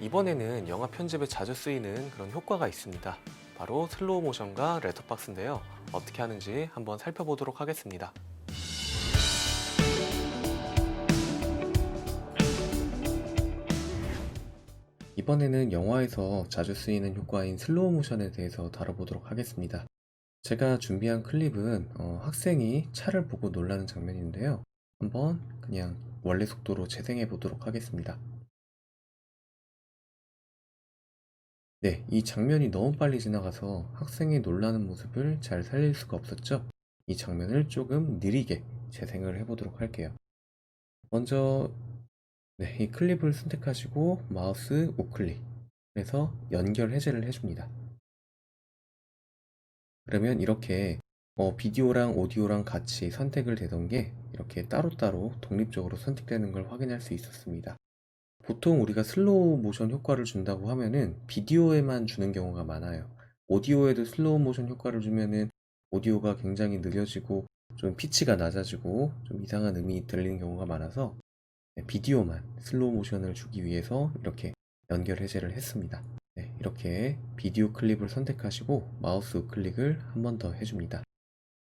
이번에는 영화 편집에 자주 쓰이는 그런 효과가 있습니다. 바로 슬로우 모션과 레터박스인데요. 어떻게 하는지 한번 살펴보도록 하겠습니다. 이번에는 영화에서 자주 쓰이는 효과인 슬로우 모션에 대해서 다뤄보도록 하겠습니다. 제가 준비한 클립은 학생이 차를 보고 놀라는 장면인데요. 한번 그냥 원래 속도로 재생해 보도록 하겠습니다. 네, 이 장면이 너무 빨리 지나가서 학생이 놀라는 모습을 잘 살릴 수가 없었죠. 이 장면을 조금 느리게 재생을 해보도록 할게요. 먼저 이 클립을 선택하시고 마우스 우클릭 그래서 연결 해제를 해줍니다. 그러면 이렇게 비디오랑 오디오랑 같이 선택을 되던 게 이렇게 따로따로 독립적으로 선택되는 걸 확인할 수 있었습니다. 보통 우리가 슬로우 모션 효과를 준다고 하면은 비디오에만 주는 경우가 많아요. 오디오에도 슬로우 모션 효과를 주면은 오디오가 굉장히 느려지고 좀 피치가 낮아지고 좀 이상한 음이 들리는 경우가 많아서 비디오만 슬로우 모션을 주기 위해서 이렇게 연결 해제를 했습니다. 네, 이렇게 비디오 클립을 선택하시고 마우스 우클릭을 한 번 더 해줍니다.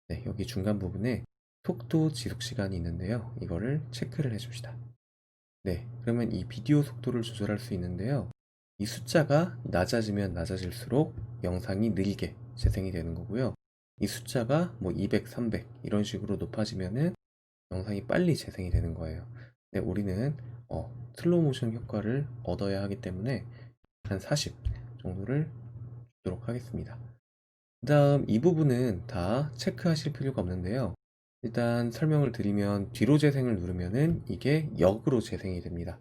네, 여기 중간 부분에 속도 지속 시간이 있는데요. 이거를 체크를 해줍시다. 네, 그러면 이 비디오 속도를 조절할 수 있는데요. 이 숫자가 낮아지면 낮아질수록 영상이 느리게 재생이 되는 거고요. 이 숫자가 뭐 200, 300 이런 식으로 높아지면은 영상이 빨리 재생이 되는 거예요. 근데 우리는 슬로우 모션 효과를 얻어야 하기 때문에 한 40 정도를 주도록 하겠습니다. 그 다음 이 부분은 다 체크하실 필요가 없는데요. 일단 설명을 드리면 뒤로 재생을 누르면은 이게 역으로 재생이 됩니다.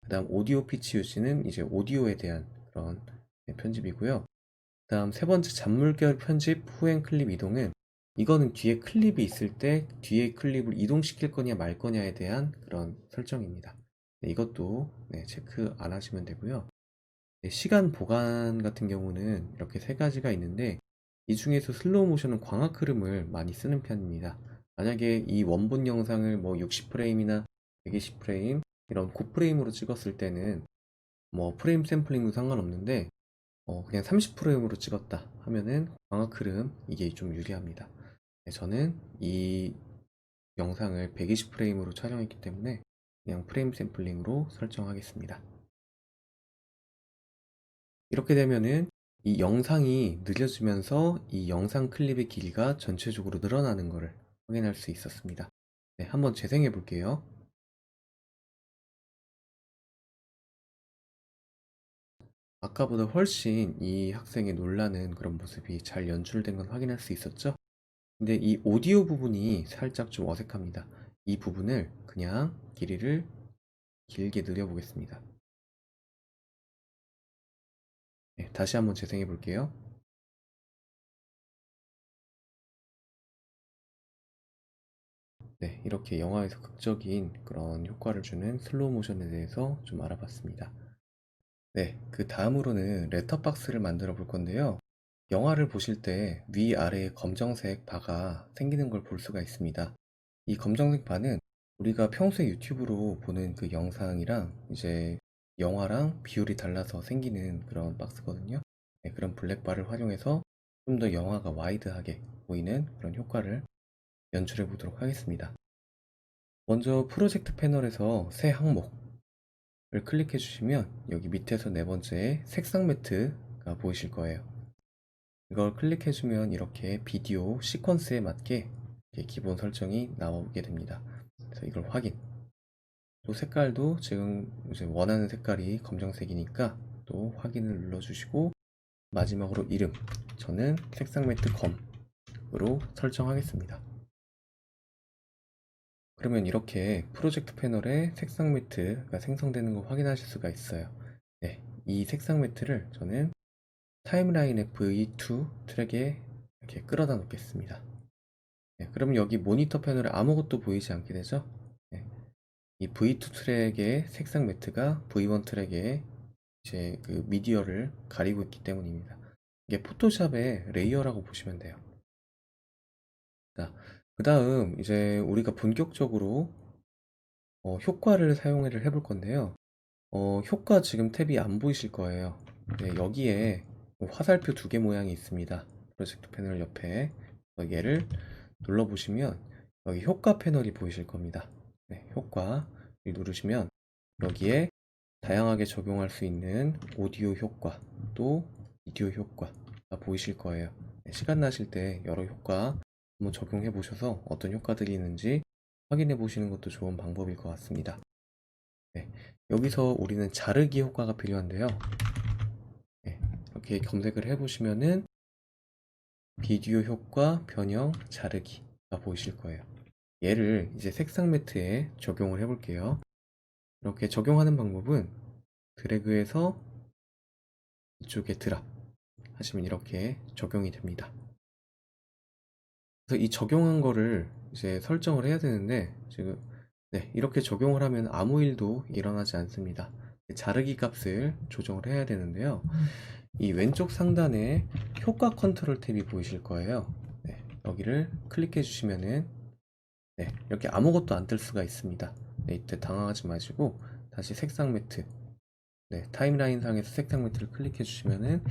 그 다음 오디오 피치 유지는 이제 오디오에 대한 그런 편집이고요. 그 다음 세 번째 잔물결 편집 후행 클립 이동은 이거는 뒤에 클립이 있을 때 뒤에 클립을 이동시킬 거냐 말 거냐에 대한 그런 설정입니다. 이것도 체크 안 하시면 되고요. 시간 보관 같은 경우는 이렇게 세 가지가 있는데 이 중에서 슬로우 모션은 광학 흐름을 많이 쓰는 편입니다. 만약에 이 원본 영상을 뭐 60프레임이나 120프레임 이런 고프레임으로 찍었을 때는 뭐 프레임 샘플링도 상관없는데 그냥 30프레임으로 찍었다 하면은 광학 흐름 이게 좀 유리합니다. 저는 이 영상을 120프레임으로 촬영했기 때문에 그냥 프레임 샘플링으로 설정하겠습니다. 이렇게 되면은 이 영상이 느려지면서 이 영상 클립의 길이가 전체적으로 늘어나는 것을 확인할 수 있었습니다. 네, 한번 재생해 볼게요. 아까보다 훨씬 이 학생의 놀라는 그런 모습이 잘 연출된 건 확인할 수 있었죠? 근데 이 오디오 부분이 살짝 좀 어색합니다. 이 부분을 그냥 길이를 길게 늘려 보겠습니다. 네, 다시 한번 재생해 볼게요. 네, 이렇게 영화에서 극적인 그런 효과를 주는 슬로우 모션에 대해서 좀 알아봤습니다. 네, 그 다음으로는 레터박스를 만들어 볼 건데요. 영화를 보실 때 위아래에 검정색 바가 생기는 걸 볼 수가 있습니다. 이 검정색 바는 우리가 평소에 유튜브로 보는 그 영상이랑 이제 영화랑 비율이 달라서 생기는 그런 박스거든요. 네, 그런 블랙바를 활용해서 좀 더 영화가 와이드하게 보이는 그런 효과를 연출해 보도록 하겠습니다. 먼저 프로젝트 패널에서 새 항목을 클릭해 주시면 여기 밑에서 네 번째 색상 매트가 보이실 거예요. 이걸 클릭해 주면 이렇게 비디오 시퀀스에 맞게 이렇게 기본 설정이 나오게 됩니다. 그래서 이걸 확인. 또 색깔도 지금 이제 원하는 색깔이 검정색이니까 또 확인을 눌러주시고 마지막으로 이름. 저는 색상 매트 검으로 설정하겠습니다. 그러면 이렇게 프로젝트 패널에 색상 매트가 생성되는 거 확인하실 수가 있어요. 네, 이 색상 매트를 저는 타임라인 V2 트랙에 이렇게 끌어다 놓겠습니다. 네, 그러면 여기 모니터 패널에 아무것도 보이지 않게 되죠? 네, 이 V2 트랙의 색상 매트가 V1 트랙의 이제 그 미디어를 가리고 있기 때문입니다. 이게 포토샵의 레이어라고 보시면 돼요. 자, 그 다음 이제 우리가 본격적으로 효과를 사용을 해볼 건데요. 효과 지금 탭이 안 보이실 거예요. 네, 여기에 화살표 두 개 모양이 있습니다. 프로젝트 패널 옆에 얘를 눌러보시면 여기 효과 패널이 보이실 겁니다. 네, 효과 누르시면 여기에 다양하게 적용할 수 있는 오디오 효과 또 비디오 효과가 보이실 거예요. 네, 시간 나실 때 여러 효과 한번 적용해 보셔서 어떤 효과들이 있는지 확인해 보시는 것도 좋은 방법일 것 같습니다. 네, 여기서 우리는 자르기 효과가 필요한데요. 네, 이렇게 검색을 해보시면은 비디오 효과 변형 자르기가 보이실 거예요. 얘를 이제 색상 매트에 적용을 해볼게요. 이렇게 적용하는 방법은 드래그해서 이쪽에 드랍 하시면 이렇게 적용이 됩니다. 그래서 이 적용한 거를 이제 설정을 해야 되는데 지금 네, 이렇게 적용을 하면 아무 일도 일어나지 않습니다. 자르기 값을 조정을 해야 되는데요. 이 왼쪽 상단에 효과 컨트롤 탭이 보이실 거예요. 네, 여기를 클릭해 주시면은 네, 이렇게 아무것도 안 뜰 수가 있습니다. 네, 이때 당황하지 마시고 다시 색상 매트 네, 타임라인 상에서 색상 매트를 클릭해 주시면은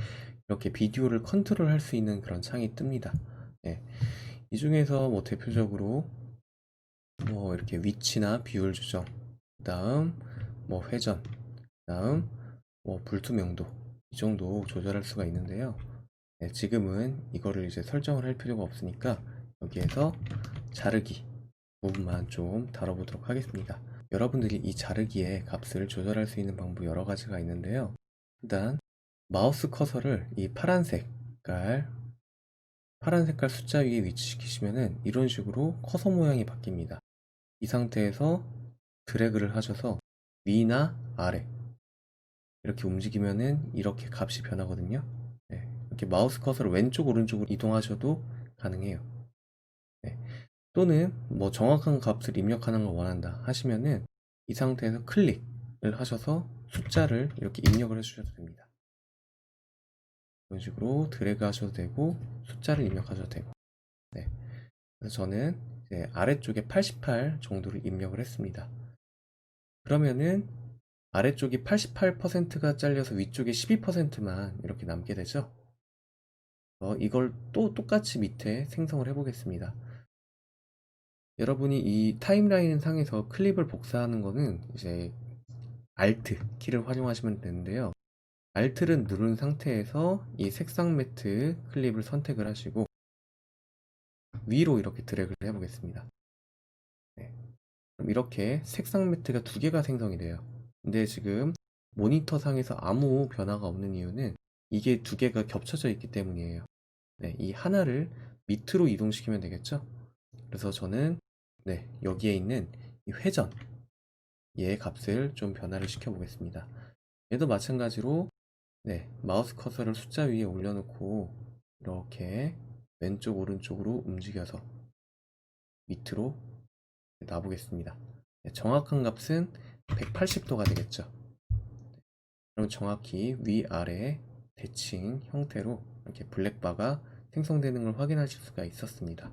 이렇게 비디오를 컨트롤 할 수 있는 그런 창이 뜹니다. 네, 이 중에서 뭐 대표적으로 뭐 이렇게 위치나 비율 조정, 그다음 뭐 회전, 그다음 뭐 불투명도 이 정도 조절할 수가 있는데요. 네, 지금은 이거를 이제 설정을 할 필요가 없으니까 여기에서 자르기 부분만 좀 다뤄보도록 하겠습니다. 여러분들이 이 자르기의 값을 조절할 수 있는 방법 여러 가지가 있는데요. 일단 마우스 커서를 이 파란 색깔 숫자 위에 위치시키시면은 이런 식으로 커서 모양이 바뀝니다. 이 상태에서 드래그를 하셔서 위나 아래 이렇게 움직이면은 이렇게 값이 변하거든요. 네, 이렇게 마우스 커서를 왼쪽 오른쪽으로 이동하셔도 가능해요. 네, 또는 뭐 정확한 값을 입력하는 걸 원한다 하시면은 이 상태에서 클릭을 하셔서 숫자를 이렇게 입력을 해주셔도 됩니다. 이런 식으로 드래그 하셔도 되고 숫자를 입력하셔도 되고 네. 그래서 저는 이제 아래쪽에 88 정도를 입력을 했습니다. 그러면은 아래쪽이 88%가 잘려서 위쪽에 12%만 이렇게 남게 되죠. 이걸 또 똑같이 밑에 생성을 해보겠습니다. 여러분이 이 타임라인 상에서 클립을 복사하는 거는 이제 Alt 키를 활용하시면 되는데요. Alt를 누른 상태에서 이 색상 매트 클립을 선택을 하시고 위로 이렇게 드래그를 해보겠습니다. 네. 그럼 이렇게 색상 매트가 두 개가 생성이 돼요. 근데 지금 모니터 상에서 아무 변화가 없는 이유는 이게 두 개가 겹쳐져 있기 때문이에요. 네, 이 하나를 밑으로 이동시키면 되겠죠? 그래서 저는 네, 여기에 있는 이 회전 얘의 값을 좀 변화를 시켜 보겠습니다. 얘도 마찬가지로 네, 마우스 커서를 숫자 위에 올려놓고 이렇게 왼쪽 오른쪽으로 움직여서 밑으로 놔보겠습니다. 네, 정확한 값은 180도가 되겠죠. 그럼 정확히 위아래 대칭 형태로 이렇게 블랙바가 생성되는 걸 확인하실 수가 있었습니다.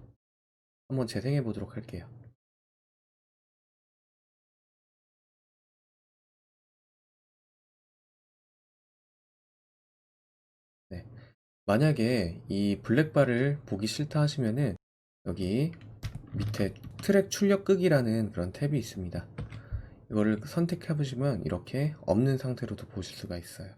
한번 재생해 보도록 할게요. 네. 만약에 이 블랙바를 보기 싫다 하시면은 여기 밑에 트랙 출력 끄기라는 그런 탭이 있습니다. 이거를 선택해 보시면 이렇게 없는 상태로도 보실 수가 있어요.